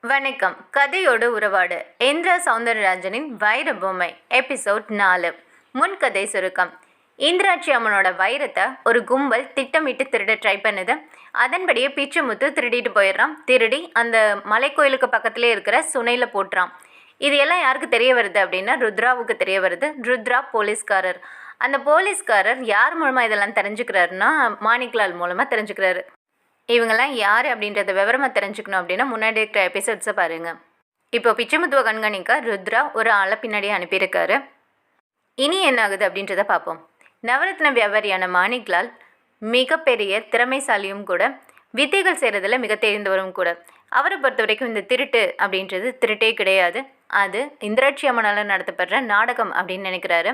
வணக்கம். கதையோடு உறவாடு. இந்திரா சௌந்தரராஜனின் வைர பொம்மை எபிசோட் 4. முன்கதை சுருக்கம். இந்திராட்சி அம்மனோட வைரத்தை ஒரு கும்பல் திட்டமிட்டு திருட ட்ரை பண்ணுது. அதன்படியே பிச்சுமுத்து திருடிட்டு போயிடுறான். திருடி அந்த மலைக்கோயிலுக்கு பக்கத்துலேயே இருக்கிற சுனையில் போட்டுறான். இது எல்லாம் யாருக்கு தெரிய வருது அப்படின்னா ருத்ராவுக்கு தெரிய வருது. ருத்ரா போலீஸ்காரர். அந்த போலீஸ்காரர் யார் மூலமாக இதெல்லாம் தெரிஞ்சுக்கிறாருன்னா மாணிக்லால் மூலமாக தெரிஞ்சுக்கிறாரு. இவங்கெல்லாம் யார் அப்படின்றத விவரமாக தெரிஞ்சுக்கணும் அப்படின்னா முன்னாடி இருக்கிற எபிசோட்ஸை பாருங்கள். இப்போ பிச்சைமுத்துவை கண்காணிக்க ருத்ரா ஒரு ஆளை பின்னாடியே அனுப்பியிருக்காரு. இனி என்ன ஆகுது அப்படின்றத பார்ப்போம். நவரத்ன வியாபாரியான மாணிக்லால் மிகப்பெரிய திறமைசாலியும் கூட, வித்தைகள் செய்கிறதுல மிக தெரிந்தவரும் கூட. அவரை பொறுத்த வரைக்கும் இந்த திருட்டு அப்படின்றது திருட்டே கிடையாது, அது இந்திராட்சி அம்மனால் நடத்தப்படுற நாடகம் அப்படின்னு நினைக்கிறாரு.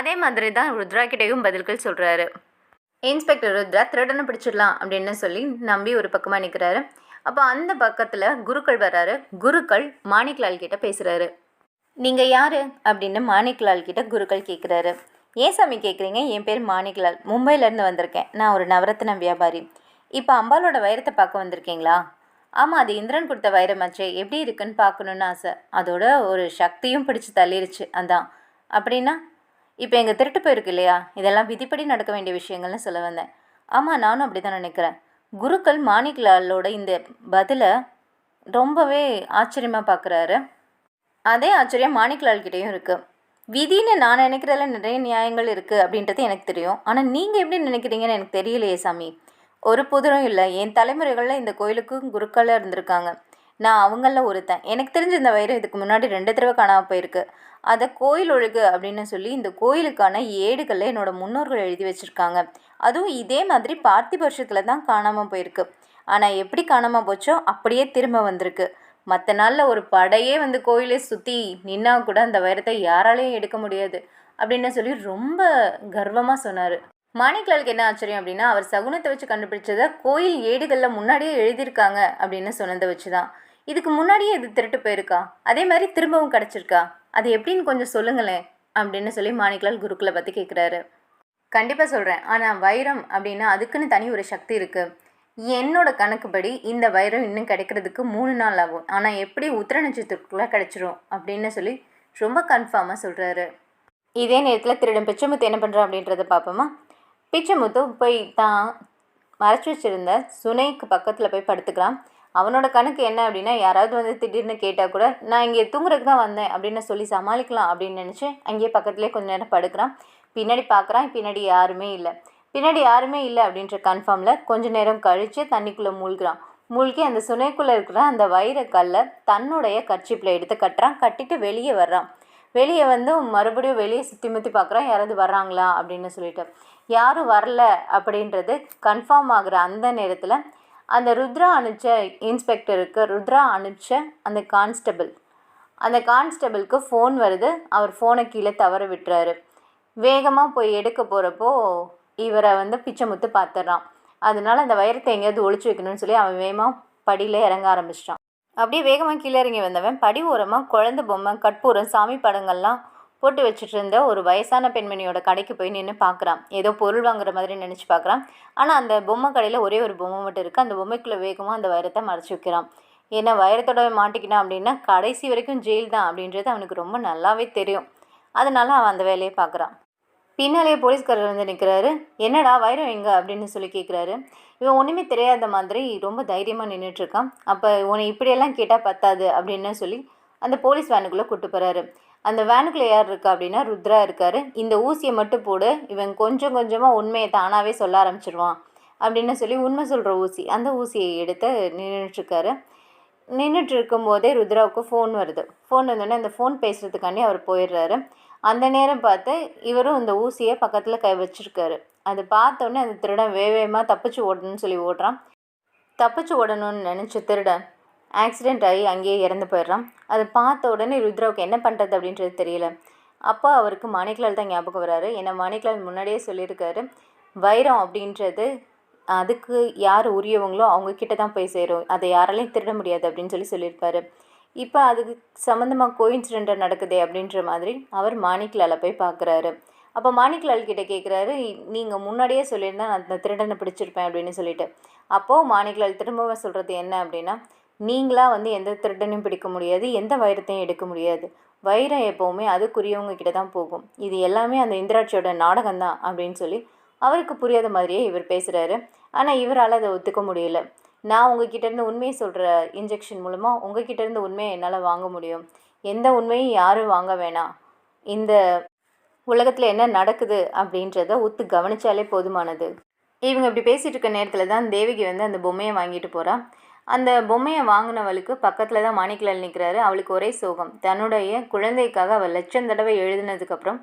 அதே மாதிரி தான் ருத்ரா கிட்டேயும் பதில்கள் சொல்கிறாரு. இன்ஸ்பெக்டர் ருத்ரா திருடனை பிடிச்சிடலாம் அப்படின்னு சொல்லி நம்பி ஒரு பக்கமாக நிற்கிறாரு. அப்போ அந்த பக்கத்தில் குருக்கள் வர்றாரு. குருக்கள் மாணிக்லால் கிட்ட பேசுகிறாரு. நீங்கள் யார் அப்படின்னு மாணிக்லால் கிட்ட குருக்கள் கேட்குறாரு. ஏன் சாமி கேட்குறீங்க? என் பேர் மாணிக்லால், மும்பையிலேருந்து வந்திருக்கேன். நான் ஒரு நவரத்ன வியாபாரி. இப்போ அம்பாலோட வைரத்தை பார்க்க வந்திருக்கீங்களா? ஆமாம், அது இந்திரன் கொடுத்த வைரமாச்சே, எப்படி இருக்குன்னு பார்க்கணுன்னு ஆசை. அதோட ஒரு சக்தியும் பிடிச்சி தள்ளிருச்சு, அதான். அப்படின்னா இப்போ எங்கள் திருட்டு போயிருக்கு இல்லையா, இதெல்லாம் விதிப்படி நடக்க வேண்டிய விஷயங்கள்னு சொல்ல வந்தேன். ஆமாம், நானும் அப்படி தான் நினைக்கிறேன். குருக்கள் மாணிக்லாலோட இந்த பதிலை ரொம்பவே ஆச்சரியமாக பார்க்குறாரு. அதே ஆச்சரியம் மாணிக்லால்கிட்டையும் இருக்குது. விதின்னு நான் நினைக்கிறதுல நிறைய நியாயங்கள் இருக்குது அப்படின்றது எனக்கு தெரியும். ஆனால் நீங்கள் எப்படி நினைக்கிறீங்கன்னு எனக்கு தெரியலையே சாமி. ஒரு புதிரும் இல்லை. என் தலைமுறைகளில் இந்த கோயிலுக்கும் குருக்களாக இருந்திருக்காங்க. நான் அவங்களில் ஒருத்தன். எனக்கு தெரிஞ்ச இந்த வைரம் இதுக்கு முன்னாடி 2 தடவை காணாமல் போயிருக்கு. அதை கோயில் ஒழுகு அப்படின்னு சொல்லி இந்த கோயிலுக்கான ஏடுகளில் என்னோடய முன்னோர்கள் எழுதி வச்சுருக்காங்க. அதுவும் இதே மாதிரி பார்த்திப வருஷத்தில் தான் காணாமல் போயிருக்கு. ஆனால் எப்படி காணாமல் போச்சோ அப்படியே திரும்ப வந்திருக்கு. மற்ற நாளில் ஒரு படையே வந்து கோயிலை சுற்றி நின்னா கூட அந்த வைரத்தை யாராலையும் எடுக்க முடியாது அப்படின்னு சொல்லி ரொம்ப கர்வமாக சொன்னார். மாணிக்லாலுக்கு என்ன ஆச்சரியம் அப்படின்னா, அவர் சகுனத்தை வச்சு கண்டுபிடிச்சதை கோயில் ஏடுகளில் முன்னாடியே எழுதியிருக்காங்க அப்படின்னு சொன்னதை வச்சு தான். இதுக்கு முன்னாடியே இது திருட்டு போயிருக்கா, அதே மாதிரி திரும்பவும் கிடச்சிருக்கா, அது எப்படின்னு கொஞ்சம் சொல்லுங்களேன் அப்படின்னு சொல்லி மாணிக்லால் குருக்களை பற்றி கேட்குறாரு. கண்டிப்பாக சொல்கிறேன், ஆனால் வைரம் அப்படின்னா அதுக்குன்னு தனி ஒரு சக்தி இருக்குது. என்னோட கணக்குப்படி இந்த வைரம் இன்னும் கிடைக்கிறதுக்கு 3 நாள் ஆகும். ஆனால் எப்படி உத்திர நட்சத்திரத்துக்குள்ளே கிடச்சிரும் அப்படின்னு சொல்லி ரொம்ப கன்ஃபார்மாக சொல்கிறாரு. இதே நேரத்தில் திருடன் பிச்சைமுத்து என்ன பண்ணுறான் அப்படின்றத பார்ப்போமா. பிச்சைமுத்து போய் தான் மறைச்சி வச்சுருந்த சுனைக்கு பக்கத்தில் போய் படுத்துக்கிறான். அவனோட கணக்கு என்ன அப்படின்னா, யாராவது வந்து திடீர்னு கேட்டால் கூட நான் இங்கே தூங்குறதுக்கு தான் வந்தேன் அப்படின்னு சொல்லி சமாளிக்கலாம் அப்படின்னு நினச்சி அங்கேயே பக்கத்துலேயே கொஞ்சம் நேரம் படுக்கிறான். பின்னாடி பார்க்குறான், பின்னாடி யாருமே இல்லை அப்படின்ற கன்ஃபார்மில் கொஞ்சம் நேரம் கழித்து தண்ணிக்குள்ளே மூழ்கி அந்த சுனைக்குள்ளே இருக்கிற அந்த வைரக்கல்லை தன்னுடைய கர்ச்சிப்பில் எடுத்து கட்டுறான். கட்டிட்டு வெளியே வந்து மறுபடியும் வெளியே சுற்றி முற்றி பார்க்குறான், யாராவது வர்றாங்களா அப்படின்னு சொல்லிட்டு. யாரும் வரல அப்படின்றது கன்ஃபார்ம் ஆகுற அந்த நேரத்தில் அந்த ருத்ரா அனுப்பிச்ச அந்த கான்ஸ்டபிளுக்கு ஃபோன் வருது. அவர் ஃபோனை கீழே தவற விட்டுறாரு. வேகமாக போய் எடுக்க போகிறப்போ இவரை வந்து பிச்சைமுத்து பார்த்துட்றான். அதனால அந்த வைரத்தை எங்கேயாவது ஒழிச்சு வைக்கணும்னு சொல்லி அவன் வேகமாக படியில் இறங்க ஆரம்பிச்சிட்டான். அப்படியே வேகமாக கீழே இறங்கி வந்தவன் படி ஓரமாக குழந்தை பொம்மை, கற்பூரம், சாமி படங்கள்லாம் போட்டு வச்சுட்டு இருந்த ஒரு வயசான பெண்மணியோட கடைக்கு போய் நின்று பார்க்குறான். ஏதோ பொருள் வாங்குற மாதிரி நினச்சி பார்க்குறான். ஆனால் அந்த பொம்மை கடையில் ஒரே ஒரு பொம்மை மட்டும் இருக்குது. அந்த பொம்மைக்குள்ளே வேகமாக அந்த வைரத்தை மறைச்சி வைக்கிறான். ஏன்னா வைரத்தோட மாட்டிக்கினான் அப்படின்னா கடைசி வரைக்கும் ஜெயில் தான் அப்படின்றது அவனுக்கு ரொம்ப நல்லாவே தெரியும். அதனால அவன் அந்த வேலையை பார்க்குறான். பின்னாலேயே போலீஸ்காரர் வந்து நிற்கிறாரு. என்னடா வைரம் எங்கே அப்படின்னு சொல்லி கேட்குறாரு. இவன் ஒன்றுமே தெரியாத மாதிரி ரொம்ப தைரியமாக நின்றுட்டுருக்கான். அப்போ உன்னை இப்படியெல்லாம் கேட்டால் பத்தாது அப்படின்னு சொல்லி அந்த போலீஸ் வேனுக்குள்ளே கூப்பிட்டு போகிறாரு. அந்த வேனுக்குள்ளே யார் இருக்கா அப்படின்னா ருத்ரா இருக்கார். இந்த ஊசியை மட்டும் போடு, இவன் கொஞ்சம் கொஞ்சமாக உண்மையை தானாகவே சொல்ல ஆரம்பிச்சிடுவான் அப்படின்னு சொல்லி உண்மை சொல்கிற ஊசி, அந்த ஊசியை எடுத்து நின்றுட்டு இருக்கும்போதே ருத்ராவுக்கு ஃபோன் வருது. ஃபோன் வந்தோடனே அந்த ஃபோன் பேசுகிறதுக்காண்டி அவர் போயிடுறாரு. அந்த நேரம் பார்த்து இவரும் அந்த ஊசியை பக்கத்தில் கை வச்சுருக்காரு. அது பார்த்தோன்னே அந்த திருடன் வேகமாக தப்பிச்சு ஓடணும்னு சொல்லி ஓடுறான். தப்பிச்சு ஓடணும்னு நினச்ச திருடன் ஆக்சிடெண்ட் ஆகி அங்கேயே இறந்து போயிடுறான். அதை பார்த்த உடனே ருத்ராவுக்கு என்ன பண்ணுறது அப்படின்றது தெரியல. அப்போ அவருக்கு மாணிக்லால் தான் ஞாபகம் வராரு. ஏன்னா மாணிக்லால் முன்னாடியே சொல்லியிருக்காரு, வைரம் அப்படின்றது அதுக்கு யார் உரியவங்களோ அவங்கக்கிட்ட தான் போய் சேரும், அதை யாராலையும் திருட முடியாது அப்படின்னு சொல்லியிருப்பாரு. இப்போ அதுக்கு சம்மந்தமாக கோயின்சிடென்ட்டாக நடக்குதே அப்படின்ற மாதிரி அவர் மாணிக்லாலை போய் பார்க்குறாரு. அப்போ மாணிக்லால் கிட்டே கேட்குறாரு, நீங்கள் முன்னாடியே சொல்லியிருந்தா நான் அந்த திருடனை பிடிச்சிருப்பேன் அப்படின்னு சொல்லிட்டு. அப்போது மாணிக்லால் திரும்பவும் சொல்கிறது என்ன அப்படின்னா, நீங்களாக வந்து எந்த திருடனையும் பிடிக்க முடியாது, எந்த வைரத்தையும் எடுக்க முடியாது. வைரம் எப்போவுமே அதுக்குரியவங்க கிட்ட தான் போகும். இது எல்லாமே அந்த இந்திராட்சியோட நாடகம் தான் அப்படின்னு சொல்லி அவருக்கு புரியாத மாதிரியே இவர் பேசுகிறாரு. ஆனால் இவரால் அதை ஒத்துக்க முடியல. நான் உங்ககிட்டேருந்து உண்மையை சொல்கிற இன்ஜெக்ஷன் மூலமாக உங்ககிட்டேருந்து உண்மையை என்னால் வாங்க முடியும். எந்த உண்மையும் யாரும் வாங்க வேணாம். இந்த உலகத்தில் என்ன நடக்குது அப்படின்றத ஒத்து கவனித்தாலே போதுமானது. இவங்க இப்படி பேசிகிட்டு இருக்க நேரத்தில் தான் தேவகி வந்து அந்த பொம்மையை வாங்கிட்டு போகிறான். அந்த பொம்மையை வாங்கினவளுக்கு பக்கத்தில் தான் மாணிக்கலால் நிற்கிறாரு. அவளுக்கு ஒரே சோகம். தன்னுடைய குழந்தைக்காக அவள் லட்சம் தடவை எழுதினதுக்கப்புறம்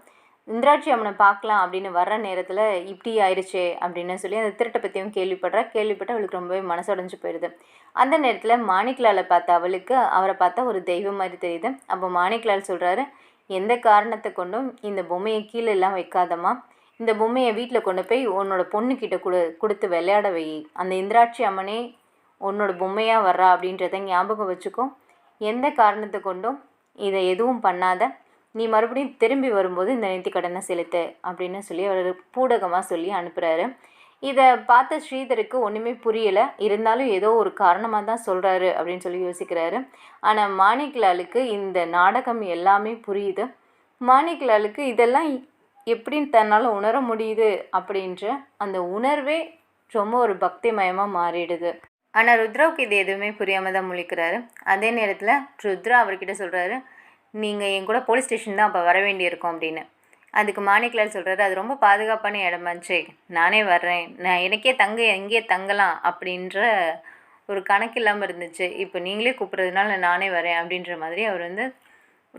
இந்திராட்சி அம்மனை பார்க்கலாம் அப்படின்னு வர்ற நேரத்தில் இப்படி ஆயிடுச்சே அப்படின்னு சொல்லி அந்த திருட்டை பற்றியும் கேள்விப்பட்டு அவளுக்கு ரொம்பவே மனசுடைஞ்சு போயிடுது. அந்த நேரத்தில் மாணிக்கலாலை பார்த்த அவளுக்கு அவரை பார்த்தா ஒரு தெய்வம் மாதிரி தெரியுது. அப்போ மாணிக்கலால் சொல்கிறாரு, எந்த காரணத்தை கொண்டும் இந்த பொம்மையை கீழே எல்லாம் வைக்காதம்மா, இந்த பொம்மையை வீட்டில் கொண்டு போய் உன்னோட பொண்ணுக்கிட்ட கொடுத்து விளையாட வை. அந்த இந்திராட்சி அம்மனே உன்னோட பொம்மையாக வர்றா அப்படின்றத ஞாபகம் வச்சுக்கோ. எந்த காரணத்தை கொண்டும் இதை எதுவும் பண்ணாத. நீ மறுபடியும் திரும்பி வரும்போது இந்த நேர்த்திக்கடனை செலுத்து அப்படின்னு சொல்லி அவர் பூடகமாக சொல்லி அனுப்புகிறாரு. இதை பார்த்த ஸ்ரீதருக்கு ஒன்றுமே புரியலை. இருந்தாலும் ஏதோ ஒரு காரணமாக தான் சொல்கிறாரு அப்படின்னு சொல்லி யோசிக்கிறாரு. ஆனால் மாணிக்கலாலுக்கு இந்த நாடகம் எல்லாமே புரியுது. மாணிக்கலாலுக்கு இதெல்லாம் எப்படின்னு தன்னால் உணர முடியுது அப்படின்ற அந்த உணர்வே ரொம்ப ஒரு பக்திமயமாக மாறிடுது. ஆனால் ருத்ராவுக்கு இது எதுவுமே புரியாமல் தான் முழிக்கிறாரு. அதே நேரத்தில் ருத்ரா அவர்கிட்ட சொல்கிறாரு, நீங்கள் என் கூட போலீஸ் ஸ்டேஷன் தான் அப்போ வர வேண்டியிருக்கும் அப்படின்னு. அதுக்கு மாணிக்கலால் சொல்கிறாரு, அது ரொம்ப பாதுகாப்பான இடமாச்சே, நானே வர்றேன், நான் எனக்கே எங்கேயே தங்கலாம் அப்படின்ற ஒரு கணக்கு இல்லாமல் இருந்துச்சு. இப்போ நீங்களே கூப்பிட்றதுனால நானே வரேன் அப்படின்ற மாதிரி அவர் வந்து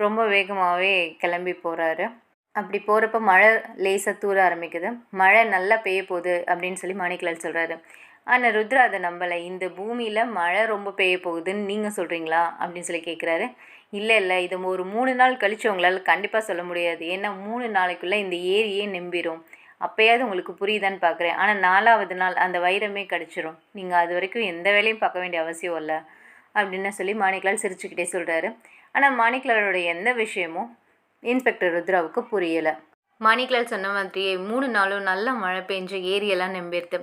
ரொம்ப வேகமாகவே கிளம்பி போகிறாரு. அப்படி போகிறப்ப மழை லேசாக தூர ஆரம்பிக்குது. மழை நல்லா பெய்ய போகுது அப்படின்னு சொல்லி மாணிக்கலால் சொல்கிறாரு. ஆனால் ருத்ரா அதை நம்பலை. இந்த பூமியில் மழை ரொம்ப பெய்ய போகுதுன்னு நீங்கள் சொல்கிறீங்களா அப்படின்னு சொல்லி கேட்குறாரு. இல்லை, இது ஒரு 3 நாள் கழித்து உங்களால் கண்டிப்பாக சொல்ல முடியாது. ஏன்னா 3 நாளைக்குள்ளே இந்த ஏரியே நம்பிடும். அப்போயாவது உங்களுக்கு புரியுதான்னு பார்க்குறேன். ஆனால் 4வது நாள் அந்த வைரமே கிடச்சிரும். நீங்கள் அது வரைக்கும் எந்த வேலையும் பார்க்க வேண்டிய அவசியம் இல்லை அப்படின்னு சொல்லி மாணிக்கலால் சிரிச்சுக்கிட்டே சொல்கிறாரு. ஆனால் மாணிக்கலாலோட எந்த விஷயமும் இன்ஸ்பெக்டர் ருத்ராவுக்கு புரியலை. மாணிக்கலால் சொன்ன மாதிரியே 3 நாளும் நல்ல மழை பெஞ்சு ஏரியெல்லாம் நம்பிடுது.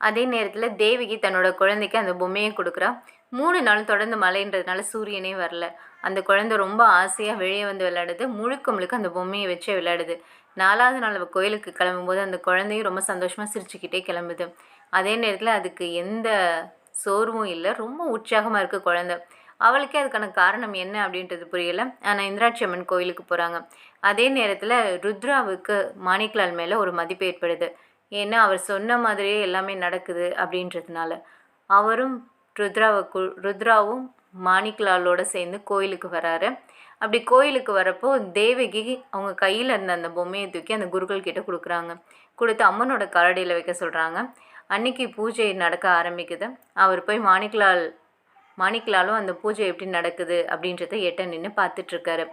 அதே நேரத்தில் தேவகி தன்னோட குழந்தைக்கு அந்த பொம்மையை கொடுக்குறா. 3 நாள் தொடர்ந்து மழைன்றதுனால சூரியனே வரல. அந்த குழந்தை ரொம்ப ஆசையாக வெளியே வந்து விளையாடுது. முழுக்க அந்த பொம்மையை வச்சே விளையாடுது. 4வது நாள் அவள் கோயிலுக்கு கிளம்பும்போது அந்த குழந்தையும் ரொம்ப சந்தோஷமாக சிரிச்சுக்கிட்டே கிளம்புது. அதே நேரத்தில் அதுக்கு எந்த சோர்வும் இல்லை, ரொம்ப உற்சாகமாக இருக்குது குழந்தை. அவளுக்கே அதுக்கான காரணம் என்ன அப்படின்றது புரியலை. ஆனால் இந்திராட்சி அம்மன் கோயிலுக்கு போகிறாங்க. அதே நேரத்தில் ருத்ராவுக்கு மாணிக்கலால் மேலே ஒரு மதிப்பு ஏற்படுது. ஏன்னா அவர் சொன்ன மாதிரியே எல்லாமே நடக்குது அப்படின்றதுனால. அவரும் ருத்ராவும் மாணிக்கலாலோடு சேர்ந்து கோயிலுக்கு வராரு. அப்படி கோயிலுக்கு வரப்போ தேவகி அவங்க கையில் இருந்த அந்த பொம்மையை தூக்கி அந்த குருக்கள் கிட்ட கொடுக்குறாங்க. கொடுத்து அம்மனோட காலடியில் வைக்க சொல்கிறாங்க. அன்னைக்கு பூஜை நடக்க ஆரம்பிக்குது. அவர் போய் மாணிக்கலாலும் அந்த பூஜை எப்படி நடக்குது அப்படின்றத எட்ட நின்று பார்த்துட்ருக்காரு.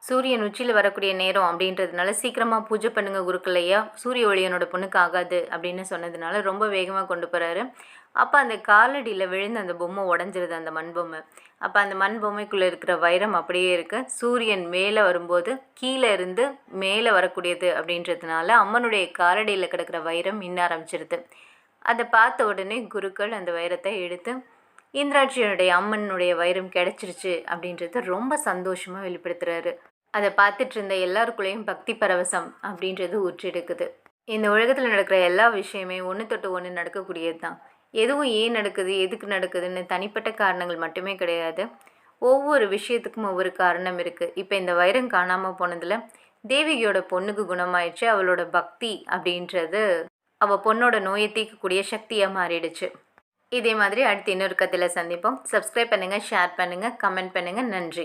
சூரியன் உச்சியில் வரக்கூடிய நேரம் அப்படின்றதுனால சீக்கிரமாக பூஜை பண்ணுங்க குருக்கள்லையா, சூரிய ஒளியனோட பொண்ணுக்கு ஆகாது அப்படின்னு சொன்னதுனால ரொம்ப வேகமாக கொண்டு போகிறாரு. அப்போ அந்த காலடியில் விழுந்து அந்த பொம்மை உடஞ்சிருது, அந்த மண் பொம்மை. அப்போ அந்த மண் பொம்மைக்குள்ளே இருக்கிற வைரம் அப்படியே இருக்குது. சூரியன் மேலே வரும்போது கீழே இருந்து மேலே வரக்கூடியது அப்படின்றதுனால அம்மனுடைய காலடியில் கிடக்கிற வைரம் மின்ன ஆரம்பிச்சிருது. அதை பார்த்த உடனே குருக்கள் அந்த வைரத்தை எடுத்து இந்திராட்சியனுடைய அம்மனுடைய வைரம் கிடச்சிருச்சு அப்படின்றத ரொம்ப சந்தோஷமாக வெளிப்படுத்துகிறாரு. அதை பார்த்துட்டு இருந்த எல்லாருக்குள்ளேயும் பக்தி பரவசம் அப்படின்றது ஊற்றெடுக்குது. இந்த உலகத்தில் நடக்கிற எல்லா விஷயமே ஒன்று தொட்டு ஒன்று நடக்கக்கூடியது தான். எதுவும் ஏன் நடக்குது, எதுக்கு நடக்குதுன்னு தனிப்பட்ட காரணங்கள் மட்டுமே கிடையாது. ஒவ்வொரு விஷயத்துக்கும் ஒவ்வொரு காரணம் இருக்குது. இப்போ இந்த வைரம் காணாமல் போனதில் தேவகியோட பொண்ணுக்கு குணமாயிடுச்சு. அவளோட பக்தி அப்படின்றது அவள் பொண்ணோட நோயை தீர்க்கக்கூடிய சக்தியாக மாறிடுச்சு. இதே மாதிரி அடுத்து இன்னொரு கதையில் சந்திப்போம். சப்ஸ்கிரைப் பண்ணுங்கள், ஷேர் பண்ணுங்கள், கமெண்ட் பண்ணுங்கள். நன்றி.